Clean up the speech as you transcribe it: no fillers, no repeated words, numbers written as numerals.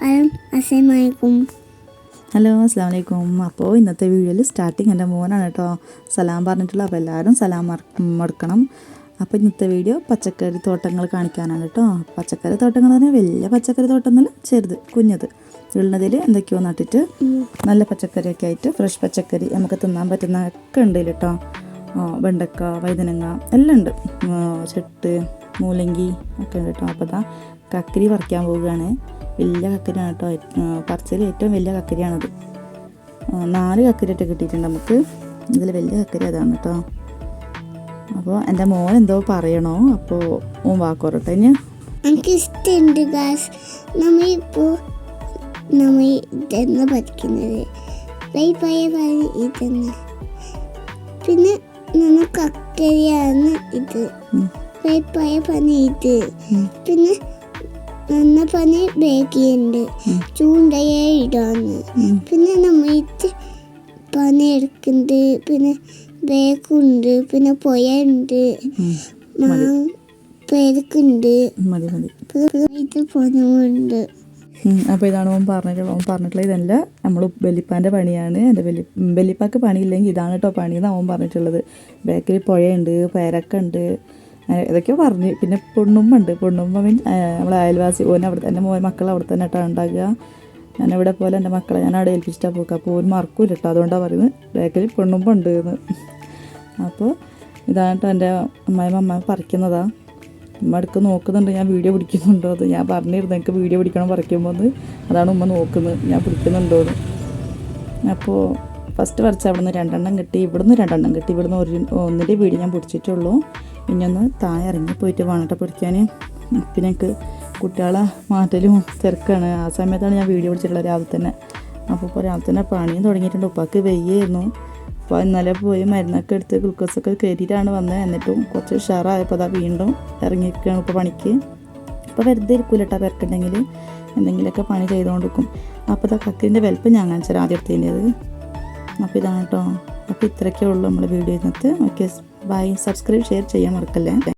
Hello അസ്സലാമു അലൈക്കും. അപ്പോൾ ഇന്നത്തെ വീഡിയോയിൽ സ്റ്റാർട്ടിങ് എൻ്റെ മോനാണ് കേട്ടോ സലാം പറഞ്ഞിട്ടുള്ളത്. അപ്പോൾ എല്ലാവരും സലാം മടക്കണം. അപ്പോൾ ഇന്നത്തെ വീഡിയോ പച്ചക്കറി തോട്ടങ്ങൾ കാണിക്കാനാണ് കേട്ടോ. പച്ചക്കറി തോട്ടങ്ങൾ എന്ന് പറഞ്ഞാൽ വലിയ പച്ചക്കറി തോട്ടം എന്നല്ല, ചെറുത് കുഞ്ഞത് ഉള്ളതിൽ എന്തൊക്കെയോ നട്ടിട്ട് നല്ല പച്ചക്കറിയൊക്കെ ആയിട്ട് ഫ്രഷ് പച്ചക്കറി നമുക്ക് തിന്നാൻ പറ്റുന്ന ഒക്കെ ഉണ്ട് കേട്ടോ. വെണ്ടക്ക, വഴുതനങ്ങ എല്ലാം ഉണ്ട്, ചെട്ട്, മൂലങ്കി ഒക്കെ ഉണ്ട് കേട്ടോ. അപ്പോൾ ഇതാ കക്കരി പറിക്കാൻ പോവുകയാണ്. വലിയ കക്കരിയാണ് കേട്ടോ, പറിച്ചതിൽ ഏറ്റവും വലിയ കക്കരിയാണത്. 4 കക്കരിയായിട്ട് കിട്ടിയിട്ടുണ്ട് നമുക്ക്. ഇതിൽ വലിയ കക്കരി അതാണ് കേട്ടോ. അപ്പോൾ എൻ്റെ മോൻ എന്തോ പറയണോ, അപ്പോൾ മോൻ വാക്കോറട്ടെ. ഇനി എനിക്കിഷ്ടമുണ്ട് ഗാസ്. നമ്മൾ ഇതെന്ന് പഠിക്കുന്നത് ഇതെന്ന്, പിന്നെ നമ്മൾ കക്കരിയാണ് ഇത്, പയ പനി ഇത്, പിന്നെ നന്ന പനി ബേക്കിയുണ്ട്, ചൂണ്ടയെ ഇടാന്ന്, പിന്നെ നമ്മൾ ഇത് പനി എടുക്കുന്നുണ്ട്, പിന്നെ ബേക്കുണ്ട്, പിന്നെ പുഴയുണ്ട്, പേരക്കുണ്ട്, ഇത് പനമുണ്ട്. അപ്പോൾ ഇതാണ് ഓൻ പറഞ്ഞിട്ടുള്ളത്. ഇതല്ല നമ്മൾ വലിപ്പാൻ്റെ പണിയാണ്. എൻ്റെ വലിപ്പാക്ക് പണിയില്ലെങ്കിൽ ഇതാണ് കേട്ടോ പണിയെന്നാണ് ഓൻ പറഞ്ഞിട്ടുള്ളത്. ബേക്കിൽ പുഴയുണ്ട്, പേരക്ക ഉണ്ട്, ഇതൊക്കെയോ പറഞ്ഞ്. പിന്നെ പൊണ്ണുമ്മ ഉണ്ട്. പൊണ്ണുമ്മ മീൻസ് നമ്മളെ അയൽവാസി. ഓൻ അവിടെ, എൻ്റെ മക്കൾ അവിടെ തന്നെ കേട്ടോ ഉണ്ടാകുക. ഞാനിവിടെ പോലെ എൻ്റെ മക്കളെ ഞാൻ അവിടെ ഏൽപ്പിച്ചിട്ടാണ് പോക്കുക. അപ്പോൾ ഓൻ മറക്കൂല കേട്ടോ, അതുകൊണ്ടാണ് പറയുന്നത് ബേക്കിൽ പൊണ്ണുമ്മ ഉണ്ട് എന്ന്. അപ്പോൾ ഇതാണ് കേട്ടോ എൻ്റെ അമ്മ പറിക്കുന്നതാണ്. ഉമ്മ അടുക്ക് നോക്കുന്നുണ്ട് ഞാൻ വീഡിയോ പിടിക്കുന്നുണ്ടോ എന്ന്. ഞാൻ പറഞ്ഞിരുന്നു എനിക്ക് വീഡിയോ പിടിക്കണം പറിക്കുമ്പോൾ എന്ന്. അതാണ് ഉമ്മ നോക്കുന്നത് ഞാൻ പിടിക്കുന്നുണ്ടോ എന്ന്. അപ്പോൾ ഫസ്റ്റ് പറിച്ച അവിടെ നിന്ന് 2 എണ്ണം കിട്ടി, ഇവിടുന്ന് 2 എണ്ണം കിട്ടി. ഇവിടുന്ന് ഒന്നിൻ്റെ വീഡിയോ ഞാൻ പിടിച്ചിട്ടുള്ളൂ. പിന്നെ ഒന്ന് താഴെ ഇറങ്ങി പോയിട്ട് വേണം കേട്ടോ പിടിക്കാൻ. പിന്നെ എനിക്ക് കുട്ടികളെ മാറ്റലും തിരക്കാണ്. ആ സമയത്താണ് ഞാൻ വീഡിയോ പിടിച്ചിട്ടുള്ളത് രാവിലെ തന്നെ. അപ്പോൾ ഇപ്പോൾ രാവിലെ തന്നെ പണിയും തുടങ്ങിയിട്ടുണ്ട്. ഉപ്പാക്ക് വെയ്യായിരുന്നു. അപ്പോൾ ഇന്നലെ പോയി മരുന്നൊക്കെ എടുത്ത് ഗ്ലൂക്കോസൊക്കെ കയറ്റിയിട്ടാണ് വന്നത്. എന്നിട്ടും കുറച്ച് ഉഷാറായപ്പോൾ അതാ വീണ്ടും ഇറങ്ങിയിരിക്കുകയാണ് ഇപ്പോൾ പണിക്ക്. ഇപ്പോൾ വെറുതെ ഇരിക്കൂല കേട്ടോ, പെരക്കുണ്ടെങ്കിൽ എന്തെങ്കിലുമൊക്കെ പണി ചെയ്തുകൊണ്ടിരിക്കും. അപ്പോൾ ഇതാ കക്കിൻ്റെ വലുപ്പം ഞാൻ കാണിച്ചാൽ ആദ്യം എടുത്തതിൻ്റെത്. അപ്പോൾ ഇതാണ് കേട്ടോ. അപ്പോൾ ഇത്രയൊക്കെ ഉള്ളൂ നമ്മുടെ വീഡിയോ ഇന്നത്തെ. Okay, by. സബ്സ്ക്രൈബ് ഷെയർ ചെയ്യാൻ മറക്കല്ലേ.